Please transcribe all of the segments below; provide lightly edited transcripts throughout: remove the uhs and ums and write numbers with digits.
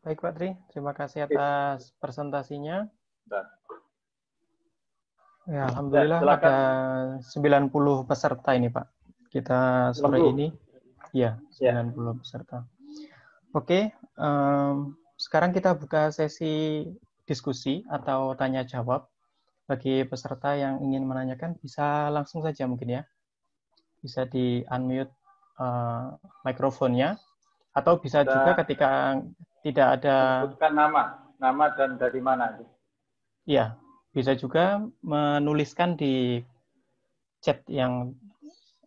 Baik Pak Tri, terima kasih Oke, atas presentasinya. bentar. Ya, Ya, Alhamdulillah ada silakan. 90 peserta ini Pak. Kita sore 90. ini, ya Ya, 90 peserta. Oke, sekarang kita buka sesi diskusi atau tanya jawab. Bagi peserta yang ingin menanyakan bisa langsung saja mungkin ya. Bisa di-unmute mikrofonnya, atau bisa juga bisa ketika tidak ada, menyebutkan nama dan dari mana. ya bisa juga menuliskan di chat yang,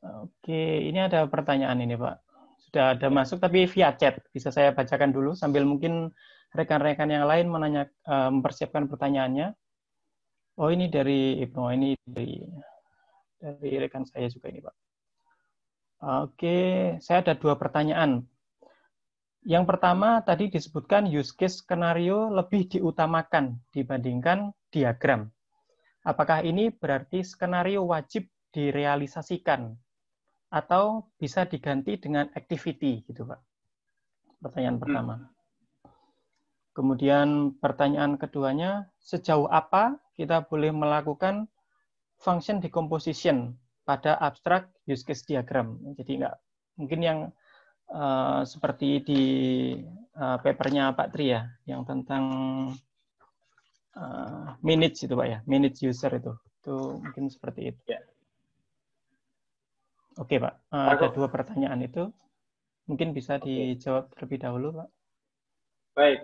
oke, ini ada pertanyaan ini Pak. Sudah ada Ya, masuk tapi via chat. Bisa saya bacakan dulu sambil mungkin rekan-rekan yang lain mempersiapkan pertanyaannya. Oh, ini dari Ibnu, ini dari rekan saya juga ini Pak. Oke, saya ada 2 pertanyaan. Yang pertama tadi disebutkan use case skenario lebih diutamakan dibandingkan diagram. Apakah ini berarti skenario wajib direalisasikan atau bisa diganti dengan activity gitu Pak? Pertanyaan pertama. Kemudian pertanyaan keduanya, sejauh apa kita boleh melakukan function decomposition pada abstract use case diagram? Jadi enggak mungkin yang seperti di papernya Pak Tri ya, yang tentang manage itu Pak ya, manage user itu mungkin seperti itu. ya. Oke Pak, ada 2 pertanyaan itu, mungkin bisa Oke. dijawab terlebih dahulu Pak. Baik,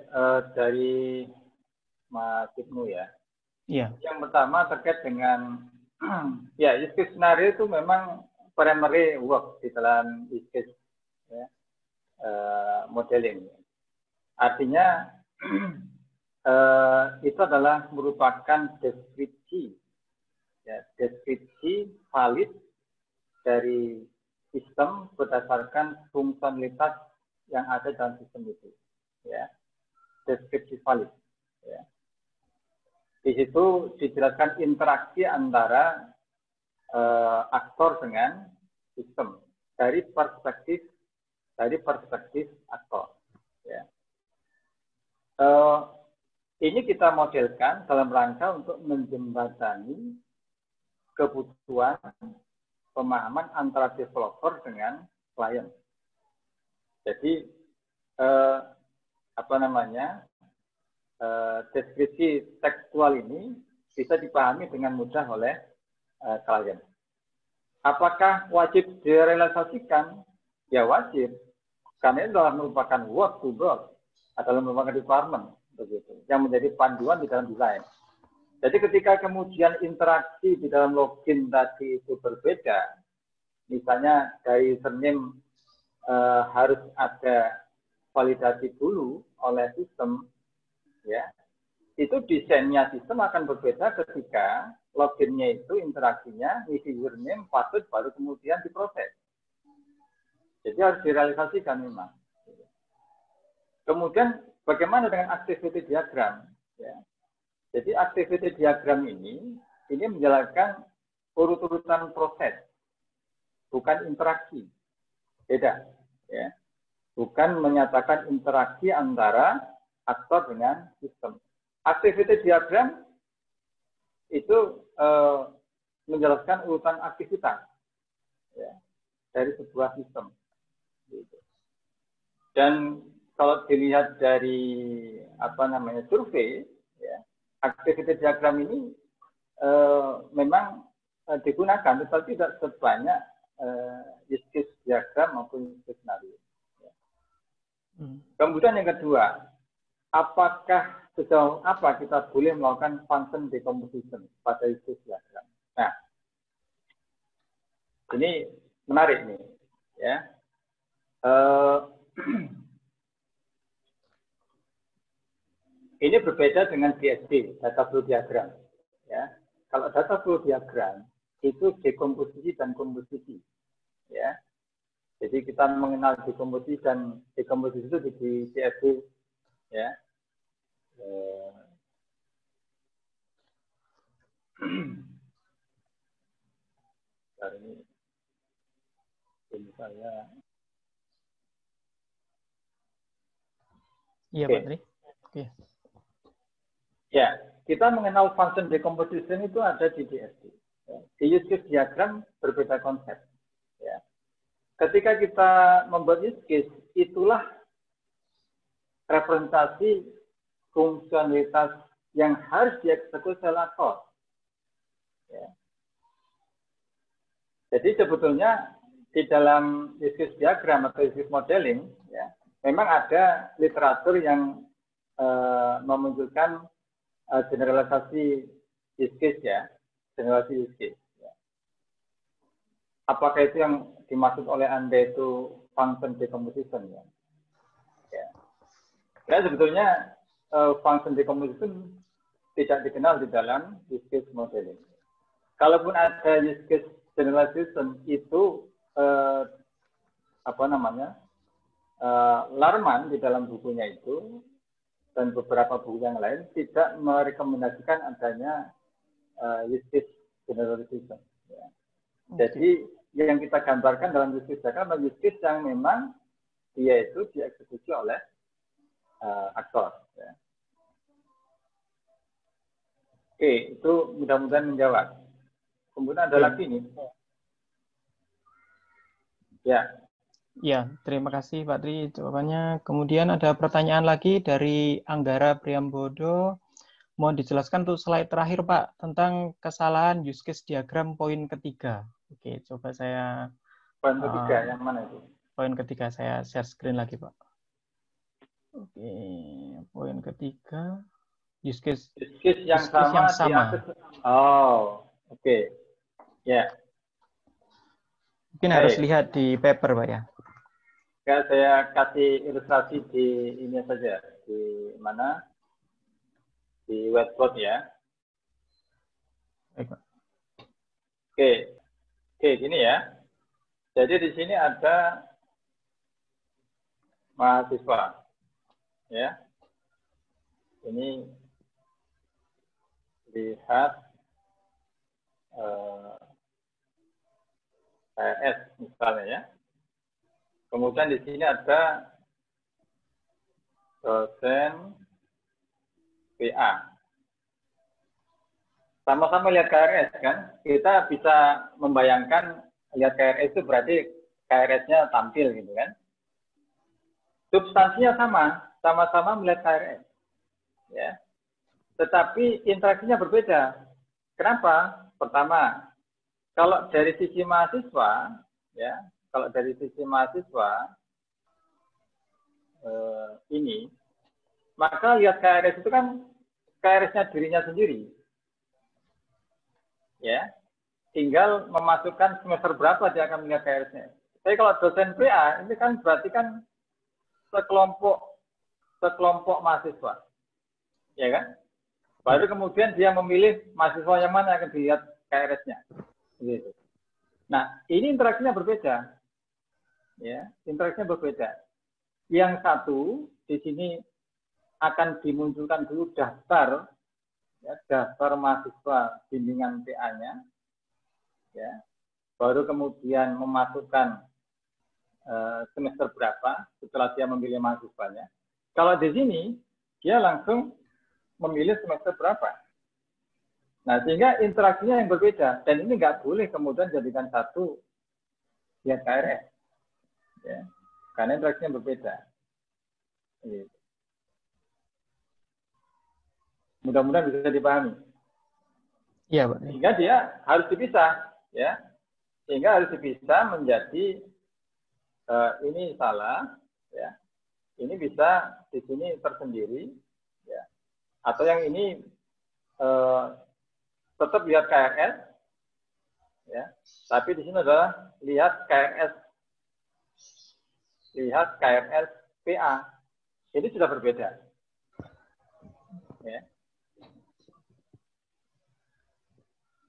dari Mas Ibnu ya. Iya. Yang pertama terkait dengan ya use case scenario itu memang primary work di dalam use case ya, modeling. Artinya itu adalah merupakan deskripsi, ya, deskripsi valid dari sistem berdasarkan fungsionalitas yang ada dalam sistem itu, ya, deskripsi valid. Ya. Di situ dijelaskan interaksi antara aktor dengan sistem dari perspektif aktor. Ya. Ini kita modelkan dalam rangka untuk menjembatani kebutuhan pemahaman antara developer dengan klien. Jadi deskripsi tekstual ini bisa dipahami dengan mudah oleh klien. Apakah wajib direalisasikan? Ya wajib, karena itu adalah merupakan work to work, adalah merupakan requirement begitu, yang menjadi panduan di dalam desain. Jadi ketika kemudian interaksi di dalam login tadi itu berbeda, misalnya dari surname harus ada validasi dulu oleh sistem, ya, itu desainnya sistem akan berbeda ketika loginnya itu interaksinya isi username, password baru kemudian diproses. Jadi harus direalisasikan memang. Kemudian bagaimana dengan activity diagram? Ya. Jadi activity diagram ini menjelaskan urut-urutan proses, bukan interaksi. Beda. Ya. Bukan menyatakan interaksi antara aktor dengan sistem. Activity diagram itu menjelaskan urutan aktivitas, ya, dari sebuah sistem. Dan kalau dilihat dari survei, ya, activity diagram ini memang digunakan, tetapi tidak sebanyak use case diagram maupun use case scenario. Ya. Kemudian yang kedua, apakah sejauh apa kita boleh melakukan function decomposition pada use case diagram? Nah, ini menarik nih, ya. Ini berbeda dengan DFD, data flow diagram. Ya. Kalau data flow diagram itu dekomposisi dan komposisi. Ya. Jadi kita mengenal dekomposisi dan dekomposisi itu di DFD. Ya. Ini saya Iya, Oke. Pak Tri. Oke. Ya, kita mengenal function decomposition itu ada di DSD. Ya. Di use case diagram berbeda konsep. Ya. Ketika kita membuat use case, itulah representasi fungsionalitas yang harus dieksekusi oleh aktor. Ya. Jadi sebetulnya di dalam use case diagram atau use case modeling, ya, memang ada literatur yang memunculkan generalisasi use case, ya, generalisasi use case. Ya. Apakah itu yang dimaksud oleh Anda itu function decomposition, ya? Ya. Nah, sebetulnya function decomposition tidak dikenal di dalam use case modeling. Kalaupun ada use case generalization itu Larman di dalam bukunya itu dan beberapa buku yang lain tidak merekomendasikan adanya use case generalization. Ya. Jadi yang kita gambarkan dalam use case adalah use case yang memang dia itu dieksekusi oleh aktor. Ya. Oke, itu mudah-mudahan menjawab. Kemudian ada lagi nih. Ya. Ya, terima kasih Pak Tri jawabannya. Kemudian ada pertanyaan lagi dari Anggara Priambodo. Mohon dijelaskan untuk slide terakhir Pak tentang kesalahan use case diagram poin ketiga. Oke, coba saya Poin ketiga yang mana itu? Poin ketiga saya share screen lagi Pak. Oke, poin ketiga use case yang sama. Oh, oke. Ya. Mungkin harus lihat di paper Pak ya. Saya kasih ilustrasi di ini saja, di mana? Di whiteboard ya. Baik, Pak. Oke, gini ya. Jadi di sini ada mahasiswa, ya. Ini lihat KRS misalnya ya. Kemudian di sini ada dosen PA. Sama-sama lihat KRS kan? Kita bisa membayangkan lihat KRS itu berarti KRS-nya tampil gitu kan? Substansinya sama-sama melihat KRS. Ya. Tetapi interaksinya berbeda. Kenapa? Pertama, kalau dari sisi mahasiswa, ya, ini, maka lihat KRS itu kan KRS-nya dirinya sendiri. Ya, tinggal memasukkan semester berapa dia akan melihat KRS-nya. Tapi kalau dosen PA, ini kan berarti kan sekelompok mahasiswa. Ya kan? Baru kemudian dia memilih mahasiswa yang mana yang akan dilihat KRS-nya. Gitu. Nah, ini interaksinya berbeda. Ya, interaksinya berbeda. Yang satu di sini akan dimunculkan dulu daftar, ya, daftar mahasiswa bimbingan PA-nya, ya, baru kemudian memasukkan semester berapa setelah dia memilih mahasiswanya. Kalau di sini dia langsung memilih semester berapa. Nah, sehingga interaksinya yang berbeda dan ini nggak boleh kemudian jadikan satu lihat KRS. Ya, karena interaksinya berbeda. Gitu. Mudah-mudahan bisa dipahami. Iya, Pak. Sehingga dia harus dipisah, ya. Sehingga harus dipisah menjadi ini salah, ya. Ini bisa di sini tersendiri, ya. Atau yang ini tetap lihat KRS, ya. Tapi di sini adalah lihat KRS PA. Ini sudah berbeda. Ya.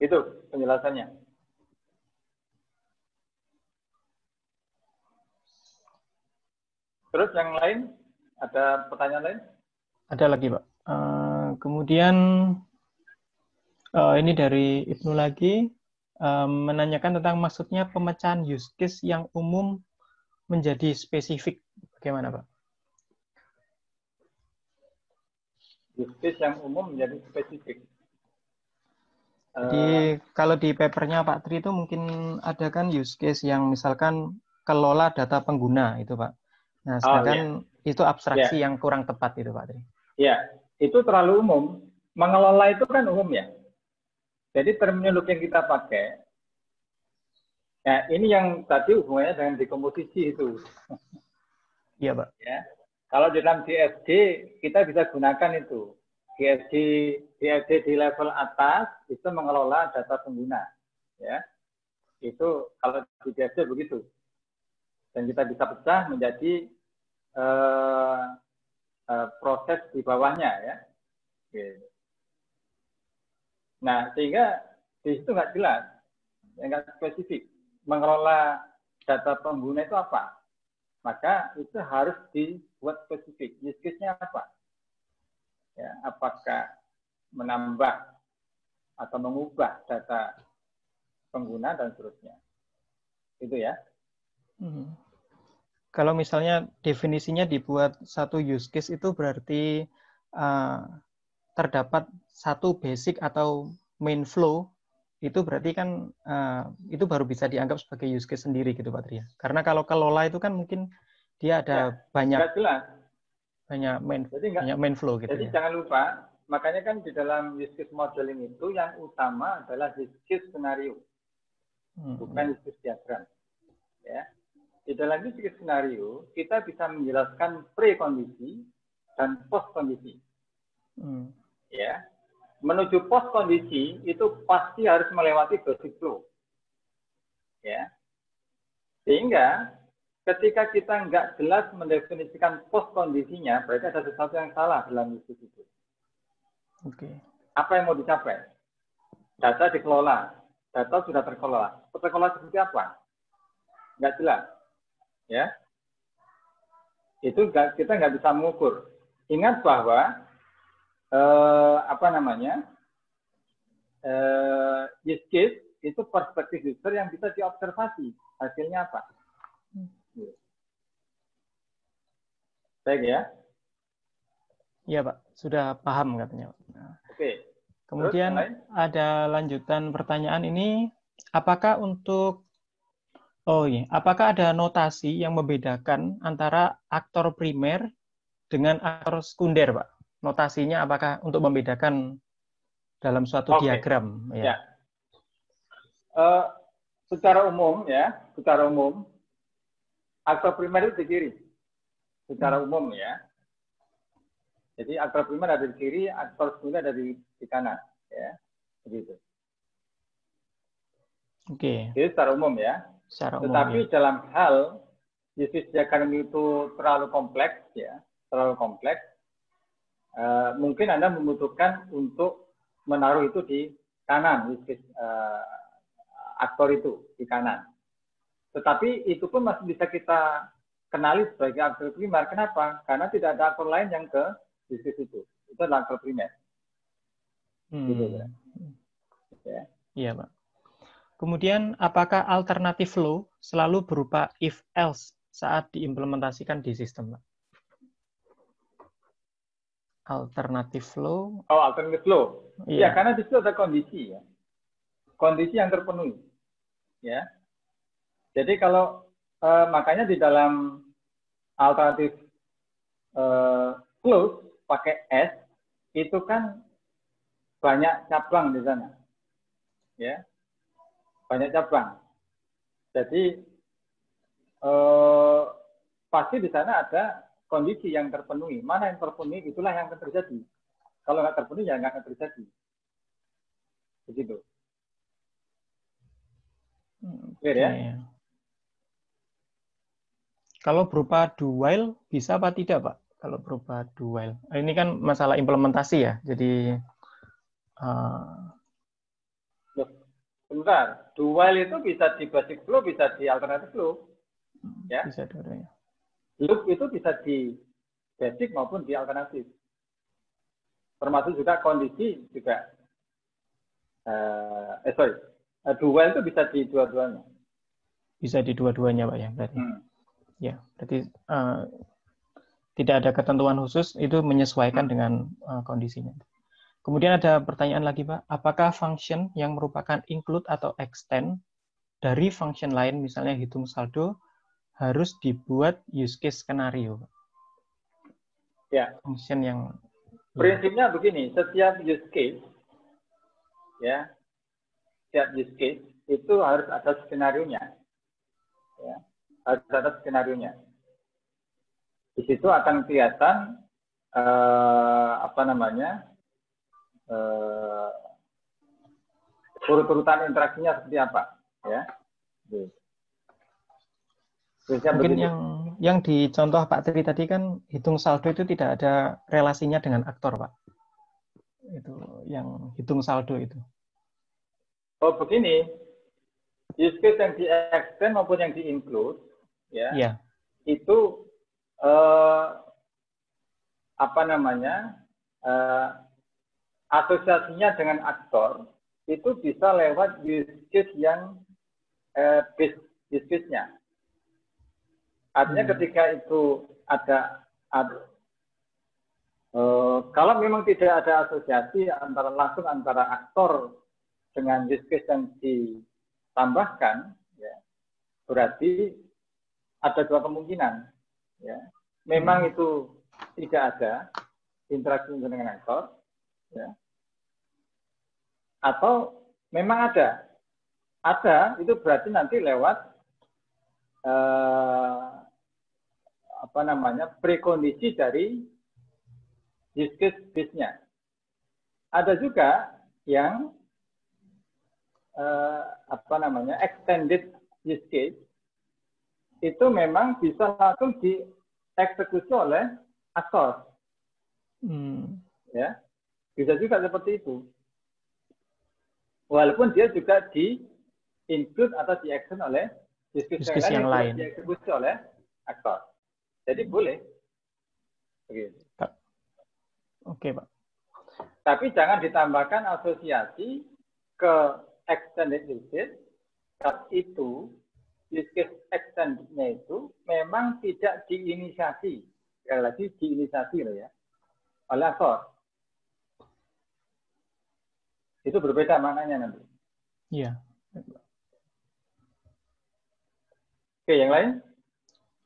Itu penjelasannya. Terus yang lain, ada pertanyaan lain? Ada lagi, Pak. Kemudian ini dari Ibnu lagi menanyakan tentang maksudnya pemecahan use case yang umum menjadi spesifik. Bagaimana, Pak? use case yang umum menjadi spesifik. Jadi kalau di papernya Pak Tri itu mungkin ada kan use case yang misalkan kelola data pengguna itu Pak. Nah, Oh ya, sedangkan itu abstraksi ya, yang kurang tepat itu Pak Tri. ya, itu terlalu umum. Mengelola itu kan umum ya. Jadi terminologi yang kita pakai, ya ini yang tadi hubungannya dengan dekomposisi itu. Iya Pak. Ya, kalau di dalam DFD kita bisa gunakan itu. DFD di level atas itu mengelola data pengguna. Ya, itu kalau di DFD begitu. Dan kita bisa pecah menjadi proses di bawahnya ya. Nah, sehingga di situ nggak jelas, nggak spesifik. Mengelola data pengguna itu apa? Maka itu harus dibuat spesifik. Use case-nya apa? Ya, apakah menambah atau mengubah data pengguna dan seterusnya. Itu ya. Kalau misalnya definisinya dibuat satu use case itu berarti terdapat satu basic atau main flow, itu berarti kan itu baru bisa dianggap sebagai use case sendiri gitu Pak Tri. Karena kalau kelola itu kan mungkin dia ada Ya, banyak nggak jelas. banyak main flow gitu Jadi ya. jangan lupa, makanya kan di dalam use case modeling itu yang utama adalah use case scenario, bukan use case diagram. Ya. Di dalam use case scenario, kita bisa menjelaskan pre-kondisi dan post-kondisi. Ya. Menuju post-kondisi itu pasti harus melewati basic flow. Ya. Sehingga ketika kita nggak jelas mendefinisikan post-kondisinya, berarti ada sesuatu yang salah dalam use case itu. Apa yang mau dicapai? Data dikelola. Data sudah terkelola. Terkelola seperti apa? Nggak jelas. Ya. Itu kita nggak bisa mengukur. Ingat bahwa use case itu perspektif user yang bisa diobservasi. Hasilnya apa? Baik ya? Iya Pak, sudah paham katanya. Oke. Kemudian ada lanjutan pertanyaan ini, apakah ada notasi yang membedakan antara aktor primer dengan aktor sekunder, Pak? Notasinya apakah untuk membedakan dalam suatu diagram? Ya. Secara umum, aktor primer itu di kiri. Secara umum ya. Jadi aktor primer ada di kiri, aktor sekunder ada di kanan, ya, begitu. Oke. Jadi secara umum ya. Tetapi dalam hal use diagram itu terlalu kompleks, mungkin Anda membutuhkan untuk menaruh itu di kanan, aktor itu di kanan. Tetapi itu pun masih bisa kita kenali sebagai aktor primer. Kenapa? Karena tidak ada aktor lain yang ke bisnis itu. Itu adalah aktor primer. Gitu, ya. Iya, Pak. Kemudian, apakah alternatif flow selalu berupa if-else saat diimplementasikan di sistem, Pak? Alternatif flow? Oh, alternatif flow. Ya, karena di situ ada kondisi, ya. Kondisi yang terpenuhi. Ya. Jadi kalau makanya di dalam alternatif flow pakai S itu kan banyak cabang di sana, ya, banyak cabang. Jadi pasti di sana ada kondisi yang terpenuhi. Mana yang terpenuhi itulah yang akan terjadi. Kalau nggak terpenuhi ya nggak akan terjadi. Begitu. Clear ya? Kalau berupa do while bisa apa tidak, Pak? Kalau berupa do while. Ini kan masalah implementasi ya. Jadi sebentar. Do while itu bisa di basic flow, bisa di alternative flow. Ya. Bisa dua-duanya. Loop itu bisa di basic maupun di alternatif. Termasuk juga kondisi juga. Do while itu bisa di dua-duanya. Bisa di dua-duanya, Pak ya, berarti. Ya, berarti Tidak ada ketentuan khusus, itu menyesuaikan dengan kondisinya. Kemudian ada pertanyaan lagi, Pak. Apakah function yang merupakan include atau extend dari function lain, misalnya hitung saldo, harus dibuat use case skenario? Ya. Function yang prinsipnya begini, setiap use case, ya, setiap use case itu harus ada skenario-nya. Ya, harus ada skenario-nya. Di situ akan kelihatan urut-urutan interaksinya seperti apa, ya. Mungkin yang di contoh Pak Tri tadi kan hitung saldo itu tidak ada relasinya dengan aktor, Pak. Itu yang hitung saldo itu. Oh, begini. Use case yang di-extend maupun yang di-include, ya, yeah. Itu asosiasinya dengan aktor itu bisa lewat use case yang use case-nya. Artinya ketika itu ada kalau memang tidak ada asosiasi langsung antara aktor dengan use case yang ditambahkan, ya, berarti ada dua kemungkinan. Ya. Memang itu tidak ada interaksi dengan aktor, ya. Atau memang ada. Ada itu berarti nanti lewat prekondisi dari use case-nya. Ada juga yang extended use case itu memang bisa langsung dieksekusi oleh aktor. Ya, bisa juga seperti itu. Walaupun dia juga di-include atau di-extend oleh use case yang lain, dieksekusi oleh aktor. Jadi boleh. Begitu. Oke, Pak. Tapi jangan ditambahkan asosiasi ke extended use case. Saat itu use case extended-nya itu memang tidak diinisiasi. Sekali lagi diinisiasi loh ya, oleh aktor. Itu berbeda maknanya nanti. Iya. Oke, yang lain?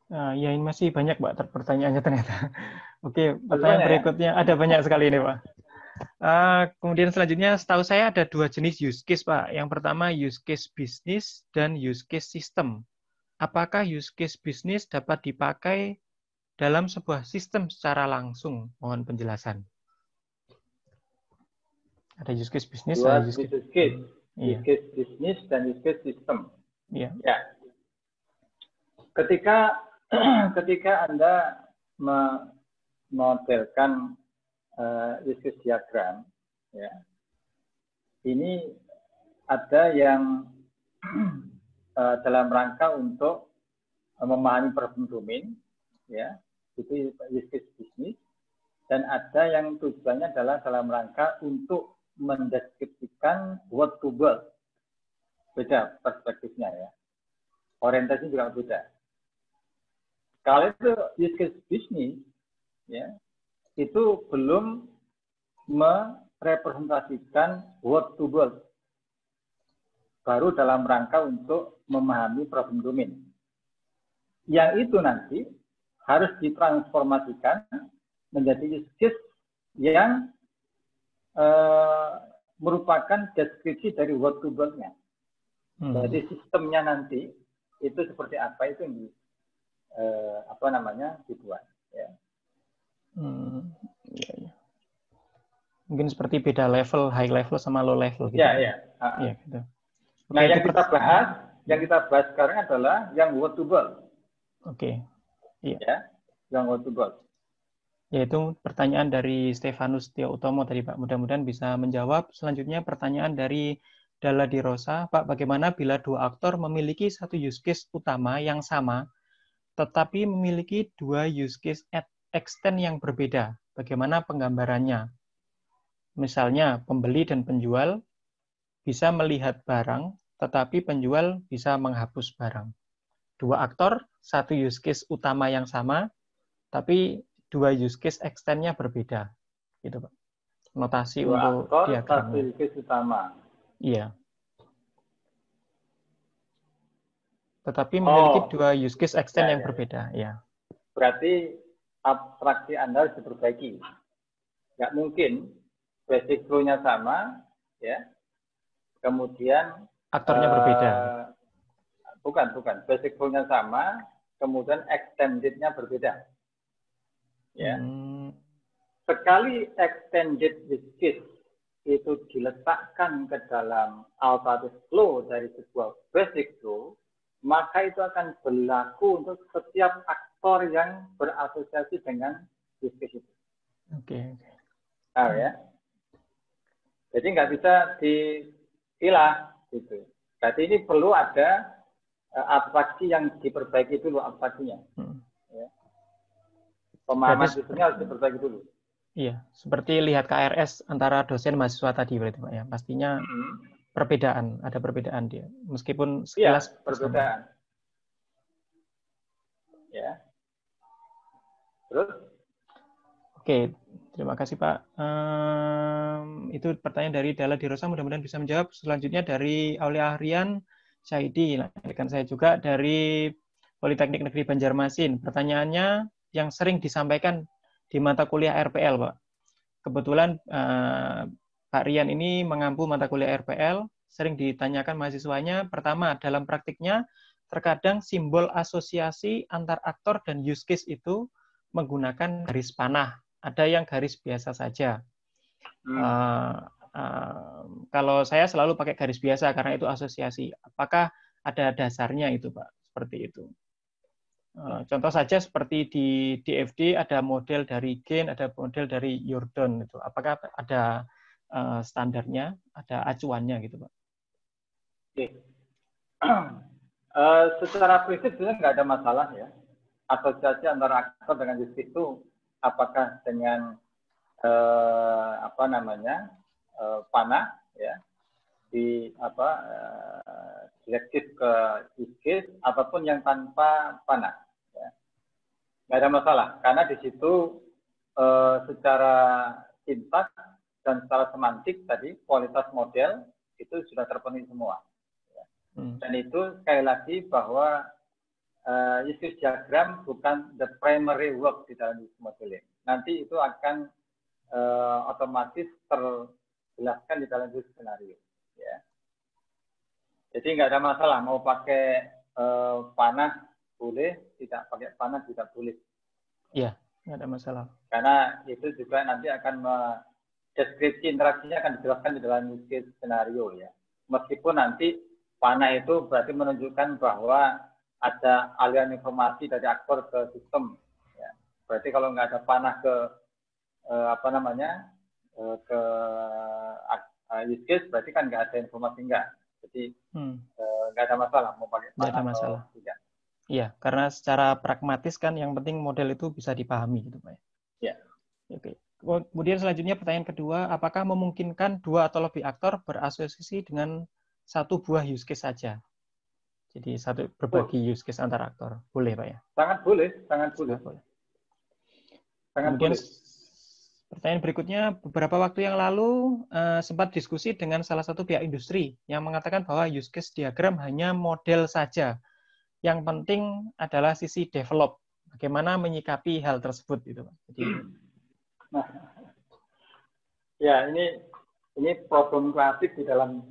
Ya, ini masih banyak, Pak, pertanyaannya ternyata. Oke, pertanyaan berikutnya ada banyak sekali ini, Pak. Kemudian selanjutnya, setahu saya ada dua jenis use case, Pak. Yang pertama use case bisnis dan use case sistem. Apakah use case bisnis dapat dipakai dalam sebuah sistem secara langsung? Mohon penjelasan. Ada use case bisnis, dua use case. Use case bisnis dan use case sistem. Iya. Ya. Ketika Anda memodelkan use case diagram, ya, ini ada yang dalam rangka untuk memahami problem domain, ya, itu use case bisnis, dan ada yang tujuannya adalah dalam rangka untuk mendeskripsikan word to word. Beda perspektifnya, ya, orientasinya juga beda. Kalau itu use case bisnis, ya, itu belum merepresentasikan word to word, baru dalam rangka untuk memahami problem domain. Yang itu nanti harus ditransformasikan menjadi use case yang merupakan deskripsi dari word to word-nya. Jadi sistemnya nanti itu seperti apa, itu yang dibuat. Ya. Ya, ya. Mungkin seperti beda level, high level sama low level gitu. Ya, ya. Ya, gitu. Nah, yang kita bahas sekarang adalah yang word to word. Oke. Iya. Ya, yang word to word. Yaitu pertanyaan dari Stefanus Tio Utomo tadi, Pak. Mudah-mudahan bisa menjawab. Selanjutnya pertanyaan dari Dalla Di Rosa. Pak, bagaimana bila dua aktor memiliki satu use case utama yang sama, tetapi memiliki dua use case extend yang berbeda? Bagaimana penggambarannya? Misalnya, pembeli dan penjual bisa melihat barang, tetapi penjual bisa menghapus barang. Dua aktor, satu use case utama yang sama, tapi dua use case extend-nya berbeda, gitu Pak. Notasi Dua untuk aktor, satu diagramnya. use case utama. Iya. Tetapi memiliki dua use case extend yang berbeda, ya. Berarti abstraksi Anda harus diperbaiki. Nggak mungkin basic flow-nya sama, ya. Kemudian Aktornya berbeda. Bukan. Basic flow-nya sama, kemudian extended-nya berbeda. Ya. Sekali extended use case itu diletakkan ke dalam alternative flow dari sebuah basic flow, maka itu akan berlaku untuk setiap aktor yang berasosiasi dengan use case itu. Oke. Ya. Jadi nggak bisa dipilah gitu. Berarti ini perlu ada abstraksi yang diperbaiki dulu abstraksinya. Ya. Pemahaman sistemnya harus diperbaiki dulu. Iya, seperti lihat KRS antara dosen mahasiswa tadi berarti Pak ya. Pastinya perbedaan, ada perbedaan dia. Meskipun sekilas perbedaan. Ya. Terus? Oke, terima kasih Pak. Itu pertanyaan dari Dala Dirosa, mudah-mudahan bisa menjawab. Selanjutnya dari Aulia Ahrian Syahidi, rekan saya juga dari Politeknik Negeri Banjarmasin. Pertanyaannya yang sering disampaikan di mata kuliah RPL, Pak. Kebetulan Pak Rian ini mengampu mata kuliah RPL, sering ditanyakan mahasiswanya. Pertama, dalam praktiknya, terkadang simbol asosiasi antar aktor dan use case itu menggunakan garis panah. Ada yang garis biasa saja. Kalau saya selalu pakai garis biasa karena itu asosiasi. Apakah ada dasarnya itu, Pak? Seperti itu. Contoh saja seperti di DFD ada model dari Gain, ada model dari Jordan itu. Apakah ada standarnya, ada acuannya gitu, Pak? Oke. Secara prinsip sebenarnya nggak ada masalah ya. Asosiasi antara aktor dengan use case itu apakah dengan panah ya direktif ke use case ataupun yang tanpa panah. Nggak ada masalah, karena di situ secara sintaks dan secara semantik tadi, kualitas model itu sudah terpenuhi semua. Dan itu sekali lagi bahwa use case diagram bukan the primary work di dalam use modeling. Nanti itu akan otomatis terjelaskan di dalam use skenario. Ya. Jadi nggak ada masalah, mau pakai panah boleh, tidak pakai panah tidak boleh. Iya, nggak ada masalah. Karena itu juga nanti akan deskripsi interaksinya akan dijelaskan di dalam use case skenario ya. Meskipun nanti panah itu berarti menunjukkan bahwa ada aliran informasi dari aktor ke sistem. Ya. Berarti kalau nggak ada panah ke ke use case berarti kan nggak ada informasi nggak. Jadi nggak ada masalah mau pakai panah atau tidak. Iya, karena secara pragmatis kan yang penting model itu bisa dipahami gitu, Pak. Ya. Oke. Kemudian selanjutnya pertanyaan kedua, apakah memungkinkan dua atau lebih aktor berasosiasi dengan satu buah use case saja? Jadi berbagi use case antar aktor. Boleh, Pak ya? Sangat boleh, sangat boleh. Kemudian pertanyaan berikutnya, beberapa waktu yang lalu sempat diskusi dengan salah satu pihak industri yang mengatakan bahwa use case diagram hanya model saja. Yang penting adalah sisi develop. Bagaimana menyikapi hal tersebut gitu, Pak. Jadi, ya ini problem klasik di dalam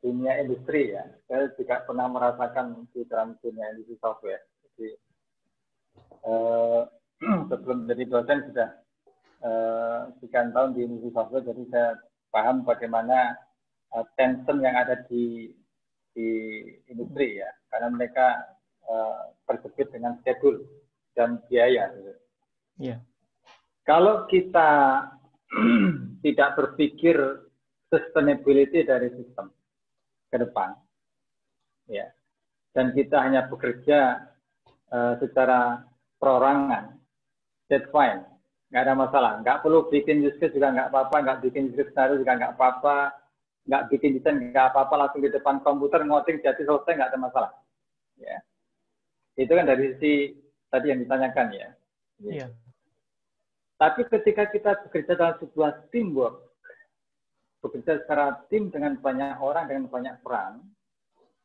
dunia industri ya. Saya juga pernah merasakan di dalam dunia industri software. Jadi sebelum jadi dosen sudah sekian tahun di industri software, jadi saya paham bagaimana tension yang ada di industri ya, karena mereka terjepit dengan schedule dan biaya. Yeah. Kalau kita tidak berpikir sustainability dari sistem ke depan, ya, dan kita hanya bekerja secara perorangan, that's fine, nggak ada masalah. Nggak perlu bikin use case juga nggak apa-apa, nggak bikin use case scenario juga nggak apa-apa, nggak bikin desain nggak apa-apa, langsung di depan komputer ngoding jadi selesai, nggak ada masalah. Ya. Itu kan dari sisi tadi yang ditanyakan ya. Iya. Tapi ketika kita bekerja dalam sebuah teamwork, bekerja secara tim dengan banyak orang, dengan banyak peran,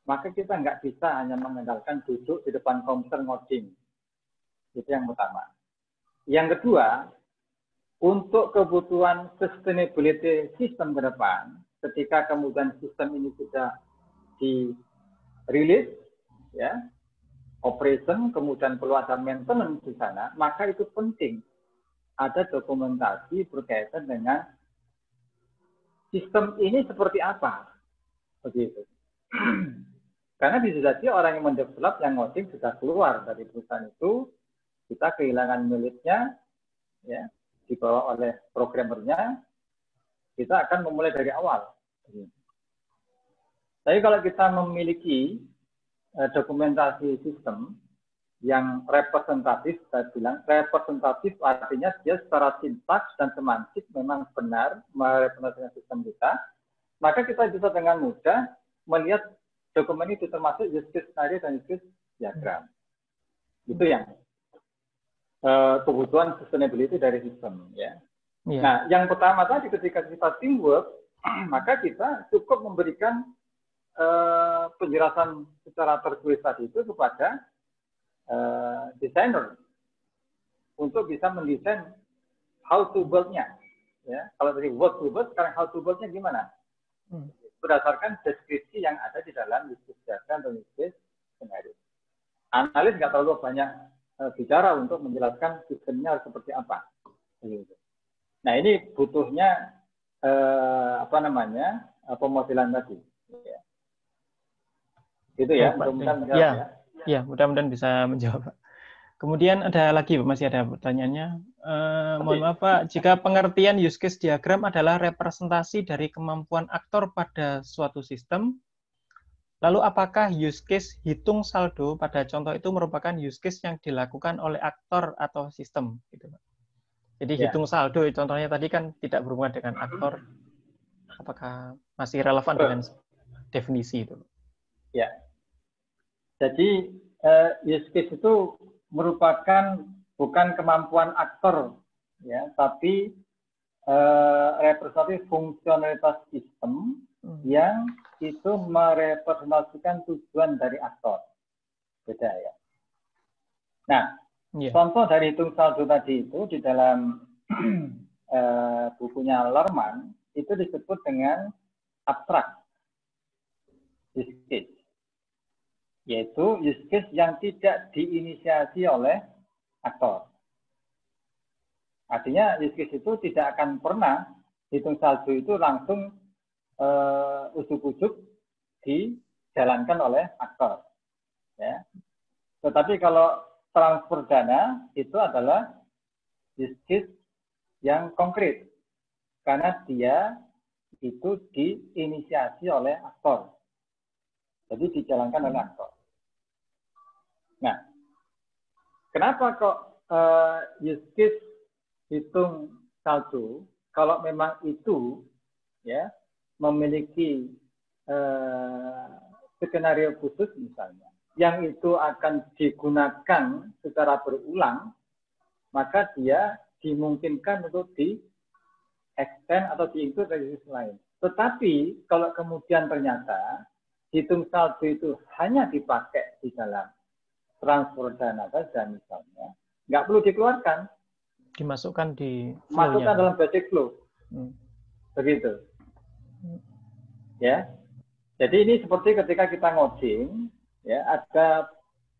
maka kita nggak bisa hanya mengandalkan duduk di depan komputer ngoding. Itu yang pertama. Yang kedua, untuk kebutuhan sustainability sistem ke depan, ketika kemudian sistem ini sudah dirilis, ya, operation, kemudian perlu ada maintenance di sana, maka itu penting ada dokumentasi berkaitan dengan sistem ini seperti apa, begitu. Karena bisa jadi orang yang mendevelop, yang ngoding sudah keluar dari perusahaan itu, kita kehilangan miliknya, ya, dibawa oleh programmernya, kita akan memulai dari awal. Tapi kalau kita memiliki dokumentasi sistem yang representatif, saya bilang representatif artinya dia secara sintaks dan semantik memang benar merepresentasikan sistem kita, maka kita bisa dengan mudah melihat dokumen itu termasuk use case scenario dan use case diagram. Itu yang kebutuhan sustainability dari sistem, ya. Yeah. Nah, yang pertama tadi ketika kita teamwork, maka kita cukup memberikan penjelasan secara tertulis tadi itu kepada desainer untuk bisa mendesain how to build-nya, ya. Kalau dari what to build, sekarang how to build-nya gimana? Berdasarkan deskripsi yang ada di dalam use case diagram dan use case scenario. Analis nggak terlalu banyak bicara untuk menjelaskan sistemnya harus seperti apa. Nah, ini butuhnya pemodelan tadi. Ya. Itu ya, mudah-mudahan menjawab ya. Ya, mudah-mudahan bisa menjawab, Pak. Kemudian ada lagi, masih ada pertanyaannya. Mohon maaf, Pak, jika pengertian use case diagram adalah representasi dari kemampuan aktor pada suatu sistem, lalu apakah use case hitung saldo pada contoh itu merupakan use case yang dilakukan oleh aktor atau sistem? Gitu, Pak. Jadi hitung saldo, contohnya tadi kan tidak berhubungan dengan aktor, apakah masih relevan dengan definisi itu? Ya. Jadi use case itu merupakan bukan kemampuan aktor, ya, tapi representatif fungsionalitas sistem yang itu merepresentasikan tujuan dari aktor. Beda ya. Nah, contoh dari hitung saldo tadi itu di dalam bukunya Lerman itu disebut dengan abstrak use case. Yaitu use case yang tidak diinisiasi oleh aktor. Artinya use case itu tidak akan pernah hitung saldo itu langsung ujuk-ujuk dijalankan oleh aktor. Ya. Tetapi kalau transfer dana itu adalah use case yang konkret. Karena dia itu diinisiasi oleh aktor. Jadi dijalankan oleh aktor. Nah, kenapa kok use case hitung saldo kalau memang itu ya memiliki skenario khusus misalnya, yang itu akan digunakan secara berulang, maka dia dimungkinkan untuk di-extend atau di-include dari sisi lain. Tetapi kalau kemudian ternyata hitung saldo itu hanya dipakai di dalam transfer dana saja misalnya, nggak perlu dikeluarkan. Dimasukkan di flow-nya. Masukkan dalam basic flow. Begitu. Ya. Jadi ini seperti ketika kita ngoding, ya, ada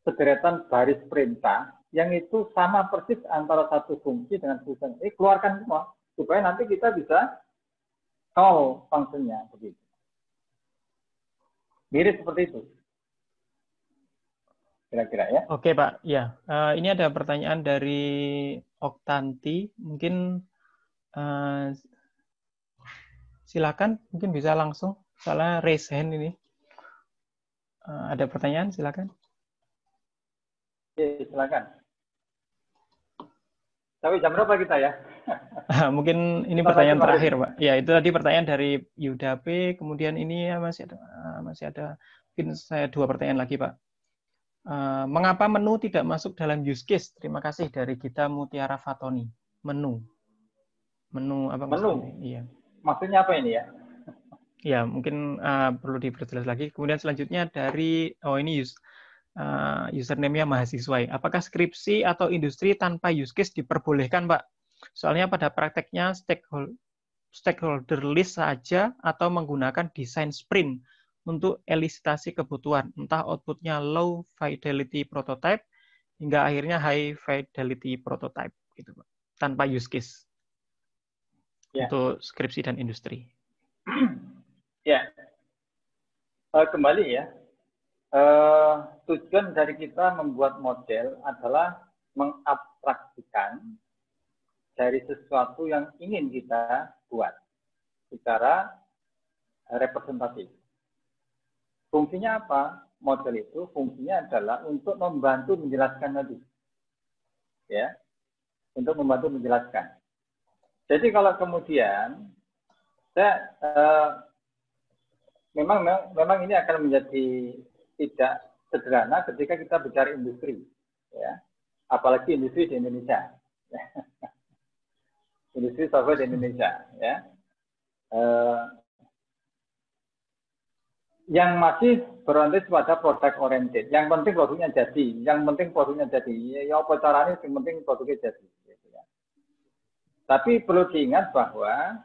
sederetan baris perintah yang itu sama persis antara satu fungsi dengan fungsi. Keluarkan semua supaya nanti kita bisa call fungsinya begitu. Mirip seperti itu. Kira-kira ya. Oke, Pak. Ya, ini ada pertanyaan dari Oktanti. Mungkin silakan, mungkin bisa langsung. Soalnya raise hand ini. Ada pertanyaan, silakan. Oke, silakan. Tapi jam berapa kita ya? Mungkin ini pertanyaan terakhir, Pak. Ya, itu tadi pertanyaan dari Yuda P. Kemudian ini ya masih ada. Mungkin saya 2 pertanyaan lagi, Pak. Mengapa menu tidak masuk dalam use case? Terima kasih dari Gita Mutiara Fatoni. Menu. Menu apa Menu. maksudnya? Iya. Maksudnya apa ini ya? Ya, mungkin perlu diperjelas lagi. Kemudian selanjutnya dari, ini username-nya mahasiswa. Apakah skripsi atau industri tanpa use case diperbolehkan, Pak? Soalnya pada prakteknya stakeholder list saja atau menggunakan desain sprint untuk elisitasi kebutuhan, entah outputnya low fidelity prototype hingga akhirnya high fidelity prototype, gitu, Pak. Tanpa use case Ya. untuk skripsi dan industri. Ya. Kembali ya. Tujuan dari kita membuat model adalah mengabstraksikan dari sesuatu yang ingin kita buat secara representatif. Fungsinya apa? Model itu fungsinya adalah untuk membantu menjelaskan tadi. Ya. Untuk membantu menjelaskan. Jadi kalau kemudian saya memang ini akan menjadi tidak sederhana ketika kita bicara industri, ya, apalagi industri di Indonesia, industri software di Indonesia, ya, yang masih berorientasi pada product oriented. Yang penting produknya jadi, ya apa caranya, yang penting produknya jadi. Gitu ya. Tapi perlu diingat bahwa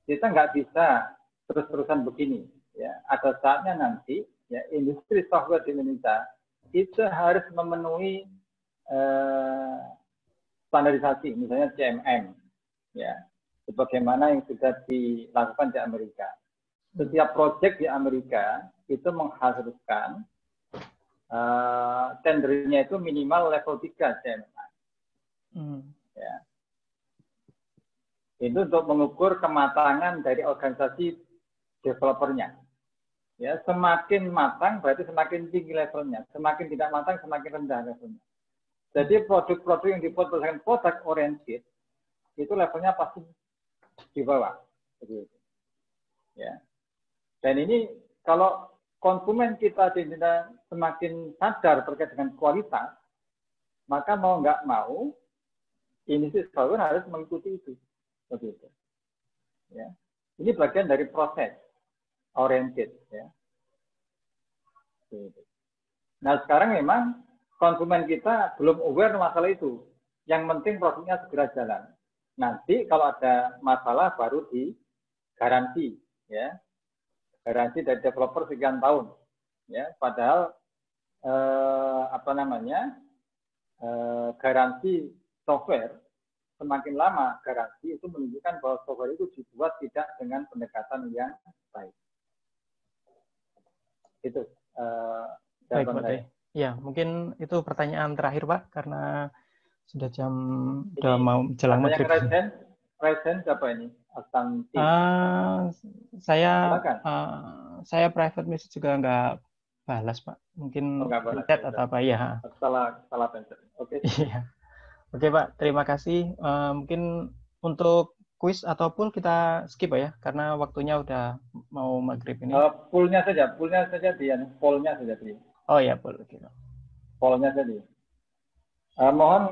kita nggak bisa terus-terusan begini. Ya, ada saatnya nanti ya industri software di Indonesia itu harus memenuhi standarisasi, misalnya CMM, ya, sebagaimana yang sudah dilakukan di Amerika. Setiap proyek di Amerika itu mengharuskan tendernya itu minimal level 3 CMM. Ya. Itu untuk mengukur kematangan dari organisasi developernya. Ya, semakin matang berarti semakin tinggi levelnya, semakin tidak matang semakin rendah levelnya. Jadi produk-produk yang dibuat berdasarkan product oriented itu levelnya pasti di bawah. Ya. Dan ini kalau konsumen kita di Indonesia semakin sadar terkait dengan kualitas, maka mau nggak mau industri software harus mengikuti itu. Begitu. Ya. Ini bagian dari proses oriented, ya. Nah sekarang memang konsumen kita belum aware masalah itu. Yang penting produknya segera jalan. Nanti kalau ada masalah baru digaransi, ya, garansi dari developer sekian tahun, ya. Padahal garansi software semakin lama garansi itu menunjukkan bahwa software itu dibuat tidak dengan pendekatan yang baik. Itu baik, Pak Day. Ya, mungkin itu pertanyaan terakhir, Pak, karena sudah mau jelang maghrib. Raisen siapa ini? Asanti. Saya private message juga nggak balas, Pak. Mungkin chat atau apa ya. Salah pencet. Oke. Iya. Oke, Pak. Terima kasih. Mungkin untuk kuis atau poll kita skip ya, karena waktunya udah mau maghrib ini. Pollnya saja di. Oh ya, poll. Gitu. Pollnya saja. Mohon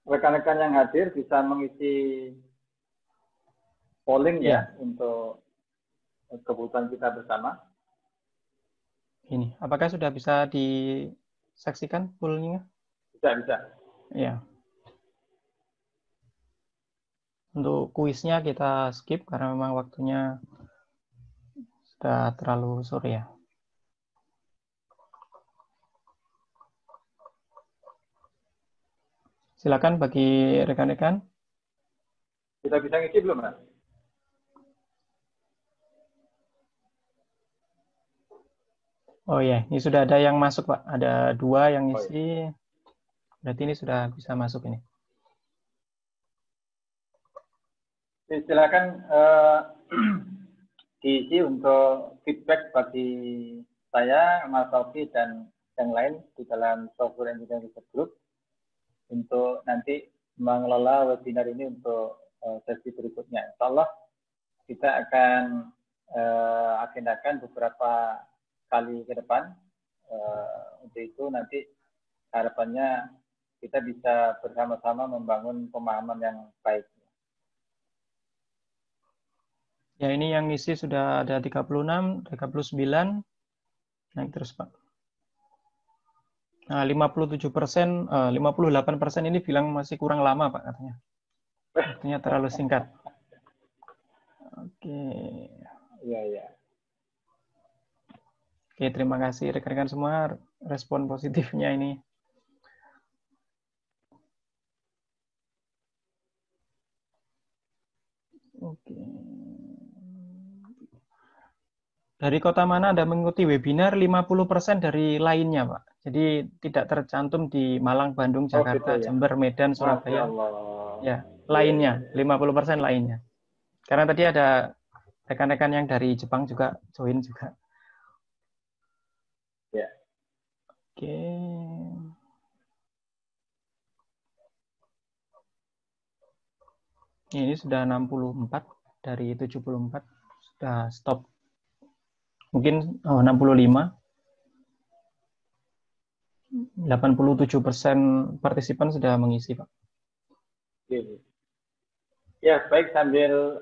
rekan-rekan yang hadir bisa mengisi polling ya untuk kebutuhan kita bersama. Ini, apakah sudah bisa disaksikan pollnya? Bisa. Ya. Untuk kuisnya kita skip karena memang waktunya sudah terlalu sore ya. Silakan bagi rekan-rekan. Kita bisa ngisi belum, Mas? Oh ya, ini sudah ada yang masuk, Pak. Ada 2 yang ngisi. Berarti ini sudah bisa masuk ini. Silakan diisi untuk feedback bagi saya, Mas Taufik, dan yang lain di dalam Software Engineering Research Group untuk nanti mengelola webinar ini untuk sesi berikutnya. Insya Allah kita akan agendakan beberapa kali ke depan. Untuk itu nanti harapannya kita bisa bersama-sama membangun pemahaman yang baik. Ya, ini yang ngisi sudah ada 36, 39, naik terus Pak. Nah, 57%, 58% ini bilang masih kurang lama Pak katanya. Waktunya terlalu singkat. Oke. Iya, iya. Oke, terima kasih rekan-rekan semua respon positifnya ini. Oke. Dari kota mana Anda mengikuti webinar? 50% dari lainnya, Pak. Jadi tidak tercantum di Malang, Bandung, Oh gitu Jakarta, ya. Jember, Medan, Masya Surabaya. Allah. Ya, Iya, iya, lainnya, iya. 50% lainnya. Karena tadi ada rekan-rekan yang dari Jepang juga join juga. Ya. Oke. Ini sudah 64 dari 74. Sudah stop. Mungkin 65. 87% partisipan sudah mengisi, Pak. Oke. Ya, baik, sambil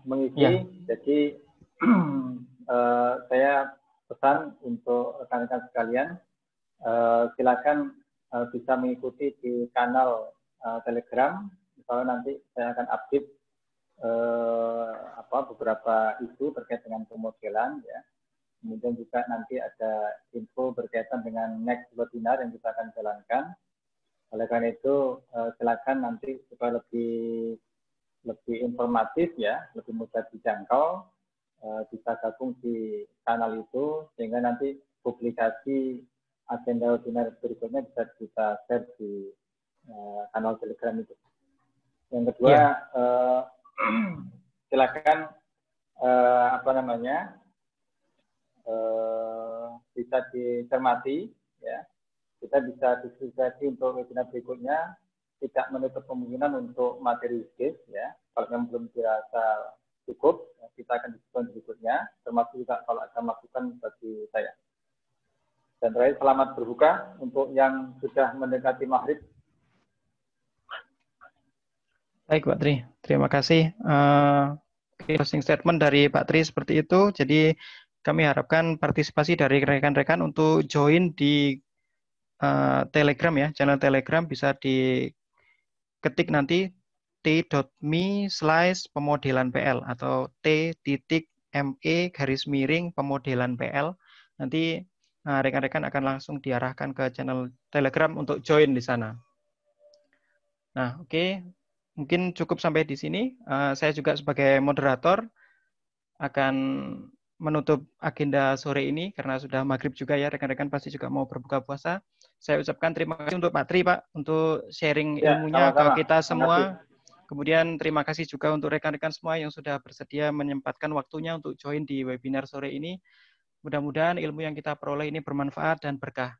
mengisi, Ya, jadi saya pesan untuk rekan-rekan sekalian, silakan bisa mengikuti di kanal Telegram. Misalnya nanti saya akan update beberapa isu terkait dengan pemodelan, ya. Kemudian juga nanti ada info berkaitan dengan next webinar yang kita akan jalankan. Oleh karena itu, silakan nanti supaya lebih informatif, ya, lebih mudah dijangkau, bisa gabung di kanal itu sehingga nanti publikasi agenda webinar berikutnya bisa kita share di kanal Telegram itu. Yang kedua, silakan bisa dicermati, ya. Kita bisa diskusi untuk webinar berikutnya, tidak menutup kemungkinan untuk materi case, ya. Kalau yang belum dirasa cukup, kita akan diskusikan berikutnya, termasuk juga kalau ada masukan bagi saya. Dan terakhir, selamat berbuka untuk yang sudah mendekati maghrib. baik Pak Tri. Terima kasih. Closing statement dari Pak Tri seperti itu. Jadi kami harapkan partisipasi dari rekan-rekan untuk join di Telegram ya, channel Telegram bisa diketik nanti t.me/pemodelan.pl atau t.me/pemodelan.pl. Nanti rekan-rekan akan langsung diarahkan ke channel Telegram untuk join di sana. Nah, oke. Mungkin cukup sampai di sini. Saya juga sebagai moderator akan menutup agenda sore ini karena sudah maghrib juga ya, rekan-rekan pasti juga mau berbuka puasa. Saya ucapkan terima kasih untuk Pak Tri, Pak, untuk sharing Ya, ilmunya ke sama-sama. kita Terima kasih. semua. Kemudian terima kasih juga untuk rekan-rekan semua yang sudah bersedia menyempatkan waktunya untuk join di webinar sore ini. Mudah-mudahan ilmu yang kita peroleh ini bermanfaat dan berkah.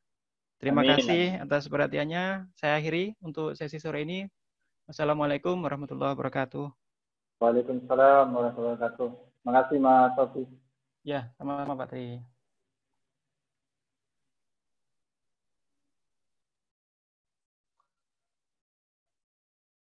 Terima Amin. kasih atas perhatiannya. Saya akhiri untuk sesi sore ini. Wassalamualaikum warahmatullahi wabarakatuh. Waalaikumsalam warahmatullahi wabarakatuh. Terima kasih, Mas Sofi. Ya, sama-sama Pak Tri.